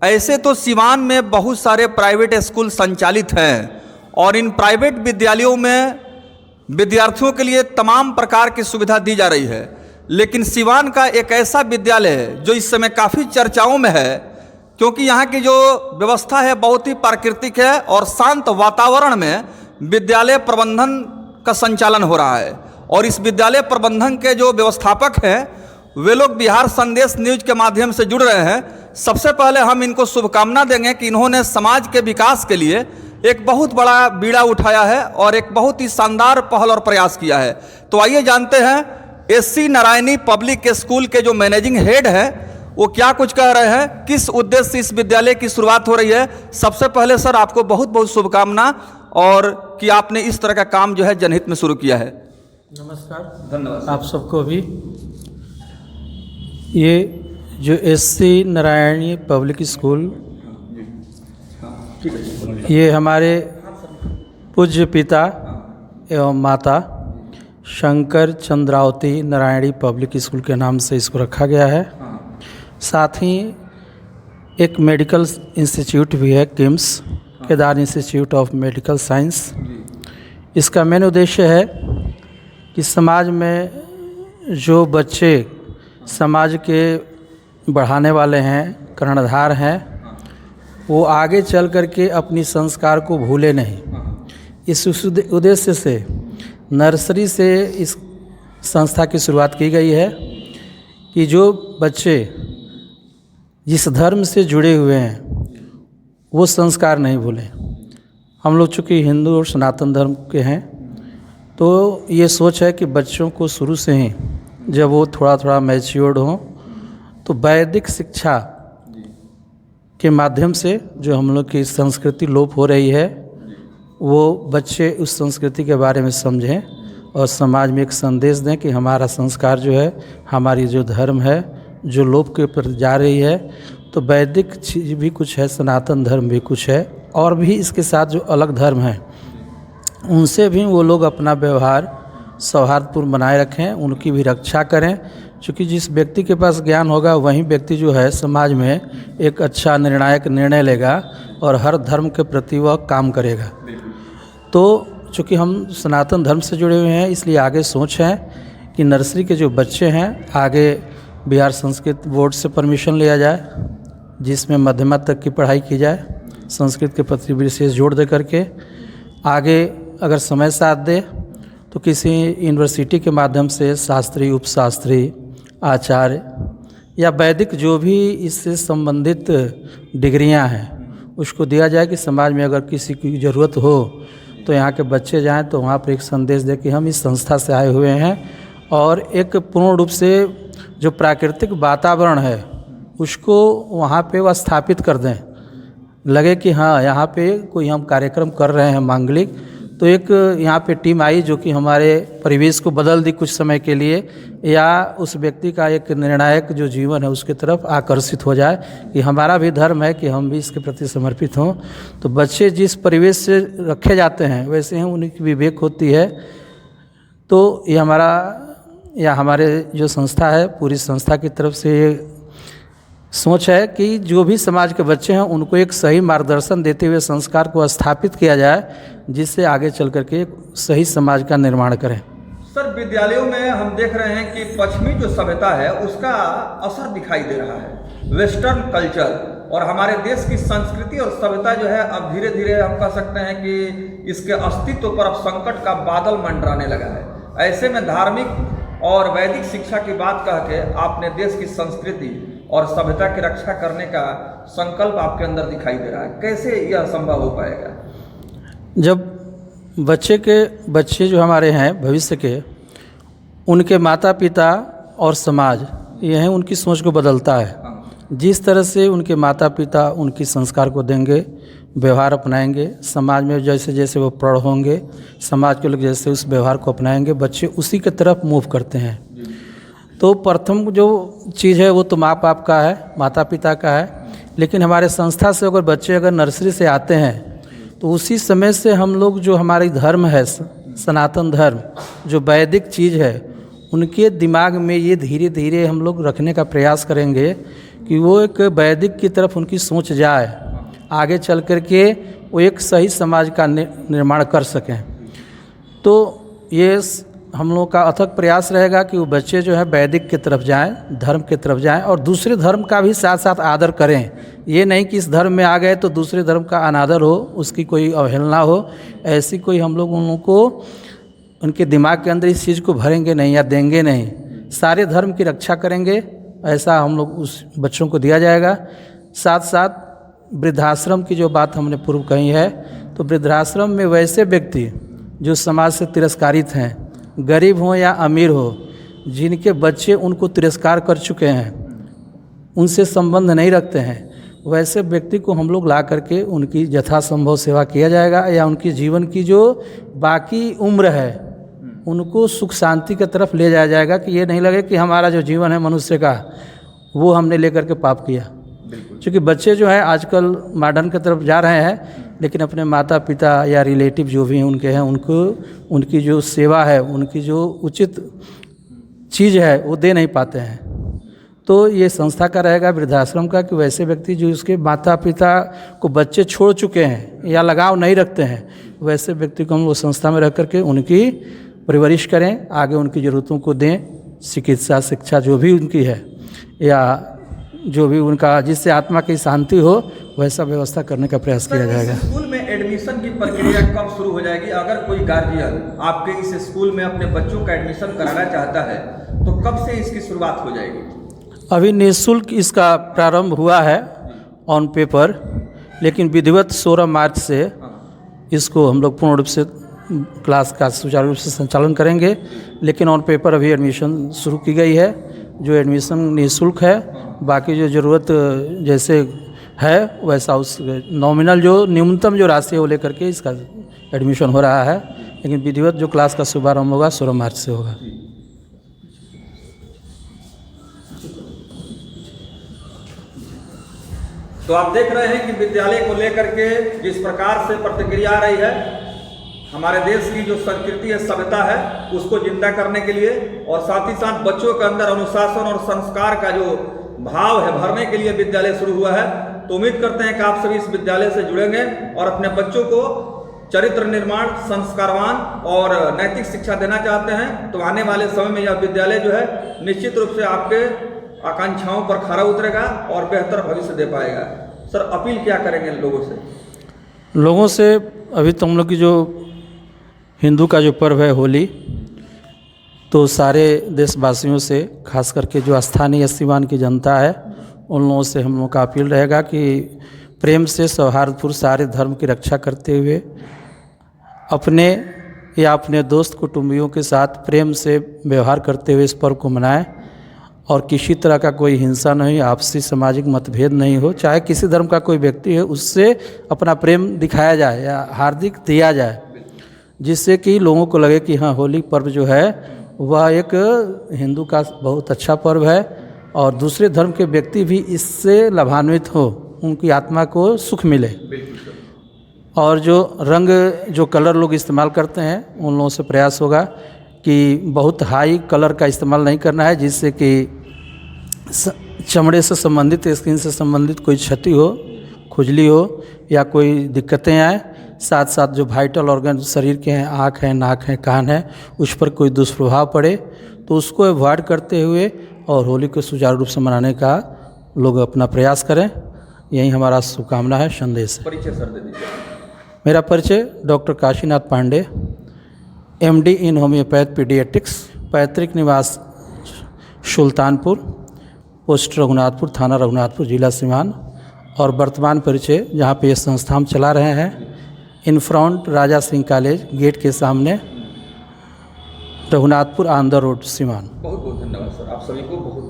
ऐसे तो सिवान में बहुत सारे प्राइवेट स्कूल संचालित हैं और इन प्राइवेट विद्यालयों में विद्यार्थियों के लिए तमाम प्रकार की सुविधा दी जा रही है, लेकिन सिवान का एक ऐसा विद्यालय है जो इस समय काफ़ी चर्चाओं में है, क्योंकि यहाँ की जो व्यवस्था है बहुत ही प्राकृतिक है और शांत वातावरण में विद्यालय प्रबंधन का संचालन हो रहा है। और इस विद्यालय प्रबंधन के जो व्यवस्थापक हैं वे लोग बिहार संदेश न्यूज के माध्यम से जुड़ रहे हैं। सबसे पहले हम इनको शुभकामना देंगे कि इन्होंने समाज के विकास के लिए एक बहुत बड़ा बीड़ा उठाया है और एक बहुत ही शानदार पहल और प्रयास किया है। तो आइए जानते हैं एससी नारायणी पब्लिक स्कूल के जो मैनेजिंग हेड है वो क्या कुछ कह रहे हैं, किस उद्देश्य से इस विद्यालय की शुरुआत हो रही है। सबसे पहले सर आपको बहुत बहुत शुभकामना और कि आपने इस तरह का काम जो है जनहित में शुरू किया है। नमस्कार, धन्यवाद। आप सबको भी। ये जो एससी नारायणी पब्लिक स्कूल, ये हमारे पूज्य पिता एवं माता शंकर चंद्रावती नारायणी पब्लिक स्कूल के नाम से इसको रखा गया है। साथ ही एक मेडिकल इंस्टीट्यूट भी है, KIMS Kedar institute of medical science. इसका मेन उद्देश्य है कि समाज में जो बच्चे समाज के बढ़ाने वाले हैं, कर्णधार हैं, वो आगे चल कर के अपनी संस्कार को भूले नहीं। इस उद्देश्य से नर्सरी से इस संस्था की शुरुआत की गई है कि जो बच्चे जिस धर्म से जुड़े हुए हैं वो संस्कार नहीं भूलें। हम लोग चूँकि हिंदू और सनातन धर्म के हैं, तो ये सोच है कि बच्चों को शुरू से ही जब वो थोड़ा थोड़ा मैच्योर्ड हों तो वैदिक शिक्षा के माध्यम से जो हम लोग की संस्कृति लोप हो रही है वो बच्चे उस संस्कृति के बारे में समझें और समाज में एक संदेश दें कि हमारा संस्कार जो है, हमारी जो धर्म है जो लोप के प्रति जा रही है, तो वैदिक चीज़ भी कुछ है, सनातन धर्म भी कुछ है, और भी इसके साथ जो अलग धर्म हैं उनसे भी वो लोग अपना व्यवहार सौहार्दपूर्ण बनाए रखें, उनकी भी रक्षा करें। क्योंकि जिस व्यक्ति के पास ज्ञान होगा वही व्यक्ति जो है समाज में एक अच्छा निर्णायक निर्णय लेगा और हर धर्म के प्रति वह काम करेगा। तो चूँकि हम सनातन धर्म से जुड़े हुए हैं, इसलिए आगे सोच है कि नर्सरी के जो बच्चे हैं आगे बिहार संस्कृत बोर्ड से परमिशन लिया जाए, जिसमें मध्यमा तक की पढ़ाई की जाए, संस्कृत के प्रति विशेष जोर दे करके आगे अगर समय साथ दे तो किसी यूनिवर्सिटी के माध्यम से शास्त्री, उपशास्त्री, आचार्य या वैदिक जो भी इससे संबंधित डिग्रियां हैं उसको दिया जाए कि समाज में अगर किसी की ज़रूरत हो तो यहाँ के बच्चे जाएं तो वहाँ पर एक संदेश दे कि हम इस संस्था से आए हुए हैं और एक पूर्ण रूप से जो प्राकृतिक वातावरण है उसको वहाँ पे वह स्थापित कर दें। लगे कि हाँ यहाँ पे कोई हम कार्यक्रम कर रहे हैं मांगलिक, तो एक यहाँ पे टीम आई जो कि हमारे परिवेश को बदल दी कुछ समय के लिए, या उस व्यक्ति का एक निर्णायक जो जीवन है उसके तरफ आकर्षित हो जाए कि हमारा भी धर्म है कि हम भी इसके प्रति समर्पित हों। तो बच्चे जिस परिवेश से रखे जाते हैं वैसे ही उनकी विवेक होती है। तो ये हमारे जो संस्था है, पूरी संस्था की तरफ से ये सोच है कि जो भी समाज के बच्चे हैं उनको एक सही मार्गदर्शन देते हुए संस्कार को स्थापित किया जाए, जिससे आगे चल करके एक सही समाज का निर्माण करें। सर, विद्यालयों में हम देख रहे हैं कि पश्चिमी जो सभ्यता है उसका असर दिखाई दे रहा है। वेस्टर्न कल्चर और हमारे देश की संस्कृति और सभ्यता जो है अब धीरे धीरे हम कह सकते हैं कि इसके अस्तित्व पर अब संकट का बादल मंडराने लगा है। ऐसे में धार्मिक और वैदिक शिक्षा की बात कह के आपने देश की संस्कृति और सभ्यता की रक्षा करने का संकल्प आपके अंदर दिखाई दे रहा है। कैसे यह संभव हो पाएगा? जब बच्चे जो हमारे हैं भविष्य के, उनके माता पिता और समाज यह उनकी सोच को बदलता है। जिस तरह से उनके माता पिता उनकी संस्कार को देंगे, व्यवहार अपनाएंगे, समाज में जैसे जैसे वो प्रौढ़ होंगे, समाज के लोग जैसे उस व्यवहार को अपनाएंगे, बच्चे उसी के तरफ मूव करते हैं। तो प्रथम जो चीज़ है वो तो माँ बाप का है, माता पिता का है। लेकिन हमारे संस्था से अगर बच्चे नर्सरी से आते हैं तो उसी समय से हम लोग जो हमारी धर्म है, सनातन धर्म, जो वैदिक चीज़ है, उनके दिमाग में ये धीरे धीरे हम लोग रखने का प्रयास करेंगे कि वो एक वैदिक की तरफ उनकी सोच जाए, आगे चल कर के वो एक सही समाज का निर्माण कर सकें। तो ये हम लोग का अथक प्रयास रहेगा कि वो बच्चे जो है वैदिक की तरफ जाएं, धर्म की तरफ जाएं और दूसरे धर्म का भी साथ साथ आदर करें। ये नहीं कि इस धर्म में आ गए तो दूसरे धर्म का अनादर हो, उसकी कोई अवहेलना हो, ऐसी कोई हम लोग उन लोगों को उनके दिमाग के अंदर इस चीज़ को भरेंगे नहीं या देंगे नहीं। सारे धर्म की रक्षा करेंगे, ऐसा हम लोग उस बच्चों को दिया जाएगा। साथ साथ वृद्धाश्रम की जो बात हमने पूर्व कही है, तो वृद्धाश्रम में वैसे व्यक्ति जो समाज से तिरस्कारित हैं, गरीब हो या अमीर हो, जिनके बच्चे उनको तिरस्कार कर चुके हैं, उनसे संबंध नहीं रखते हैं, वैसे व्यक्ति को हम लोग ला करके उनकी यथासंभव सेवा किया जाएगा या उनकी जीवन की जो बाकी उम्र है उनको सुख शांति की तरफ ले जाया जाएगा कि ये नहीं लगे कि हमारा जो जीवन है मनुष्य का वो हमने लेकर के पाप किया। क्योंकि बच्चे जो हैं आजकल मॉडर्न की तरफ जा रहे हैं, लेकिन अपने माता पिता या रिलेटिव जो भी उनके हैं उनको उनकी जो सेवा है, उनकी जो उचित चीज़ है वो दे नहीं पाते हैं। तो ये संस्था का रहेगा वृद्धाश्रम का कि वैसे व्यक्ति जो उसके माता पिता को बच्चे छोड़ चुके हैं या लगाव नहीं रखते हैं, वैसे व्यक्ति को हम वो संस्था में रह करके उनकी परवरिश करें, आगे उनकी ज़रूरतों को दें, चिकित्सा शिक्षा जो भी उनकी है या जो भी उनका जिससे आत्मा की शांति हो वैसा व्यवस्था करने का प्रयास किया जाएगा। स्कूल में एडमिशन की प्रक्रिया कब शुरू हो जाएगी? अगर कोई गार्जियन आपके इस स्कूल में अपने बच्चों का एडमिशन कराना चाहता है तो कब से इसकी शुरुआत हो जाएगी? अभी निःशुल्क इसका प्रारंभ हुआ है ऑन पेपर, लेकिन विधिवत 16 मार्च से इसको हम लोग पूर्ण रूप से क्लास का सुचारू रूप से संचालन करेंगे। लेकिन ऑन पेपर अभी एडमिशन शुरू की गई है, जो एडमिशन निःशुल्क है। बाकी जो ज़रूरत जैसे है वैसा उस नॉमिनल जो न्यूनतम जो राशि है वो लेकर के इसका एडमिशन हो रहा है, लेकिन विधिवत जो क्लास का शुभारंभ होगा 16 मार्च से होगा। तो आप देख रहे हैं कि विद्यालय को लेकर के जिस प्रकार से प्रतिक्रिया आ रही है, हमारे देश की जो संस्कृति है, सभ्यता है, उसको जिंदा करने के लिए और साथ ही साथ बच्चों के अंदर अनुशासन और संस्कार का जो भाव है भरने के लिए विद्यालय शुरू हुआ है। तो उम्मीद करते हैं कि आप सभी इस विद्यालय से जुड़ेंगे और अपने बच्चों को चरित्र निर्माण, संस्कारवान और नैतिक शिक्षा देना चाहते हैं तो आने वाले समय में यह विद्यालय जो है निश्चित रूप से आपके आकांक्षाओं पर खरा उतरेगा और बेहतर भविष्य दे पाएगा। सर, अपील क्या करेंगे लोगों से? लोगों से अभी तो हम लोग की जो हिंदू का जो पर्व है होली, तो सारे देशवासियों से खास करके जो स्थानीय सीवान की जनता है उन लोगों से हम लोगों का अपील रहेगा कि प्रेम से सौहार्दपूर्ण सारे धर्म की रक्षा करते हुए अपने या अपने दोस्त कुटुंबियों के साथ प्रेम से व्यवहार करते हुए इस पर्व को मनाएं और किसी तरह का कोई हिंसा नहीं, आपसी सामाजिक मतभेद नहीं हो। चाहे किसी धर्म का कोई व्यक्ति है उससे अपना प्रेम दिखाया जाए या हार्दिक दिया जाए, जिससे कि लोगों को लगे कि हाँ, होली पर्व जो है वह एक हिंदू का बहुत अच्छा पर्व है और दूसरे धर्म के व्यक्ति भी इससे लाभान्वित हो, उनकी आत्मा को सुख मिले। और जो रंग जो कलर लोग इस्तेमाल करते हैं उन लोगों से प्रयास होगा कि बहुत हाई कलर का इस्तेमाल नहीं करना है, जिससे कि चमड़े से संबंधित, स्किन से संबंधित कोई क्षति हो, खुजली हो या कोई दिक्कतें आए। साथ साथ जो वाइटल ऑर्गन शरीर के हैं, आँख है, नाक है, कान है, उस पर कोई दुष्प्रभाव पड़े तो उसको अवॉइड करते हुए और होली को सुचारू रूप से मनाने का लोग अपना प्रयास करें। यही हमारा शुभकामना है, संदेश है। परिचय सर दे दीजिए। मेरा परिचय डॉक्टर काशीनाथ पांडे, MD इन होम्योपैथ पीडियाट्रिक्स, पैतृक निवास सुल्तानपुर, पोस्ट रघुनाथपुर, थाना रघुनाथपुर, जिला सीवान, और वर्तमान परिचय जहाँ पे ये संस्था हम चला रहे हैं in front Raja Singh college gate के सामने, रघुनाथपुर आंध्र रोड, सीवान। बहुत बहुत धन्यवाद सर, आप सभी को बहुत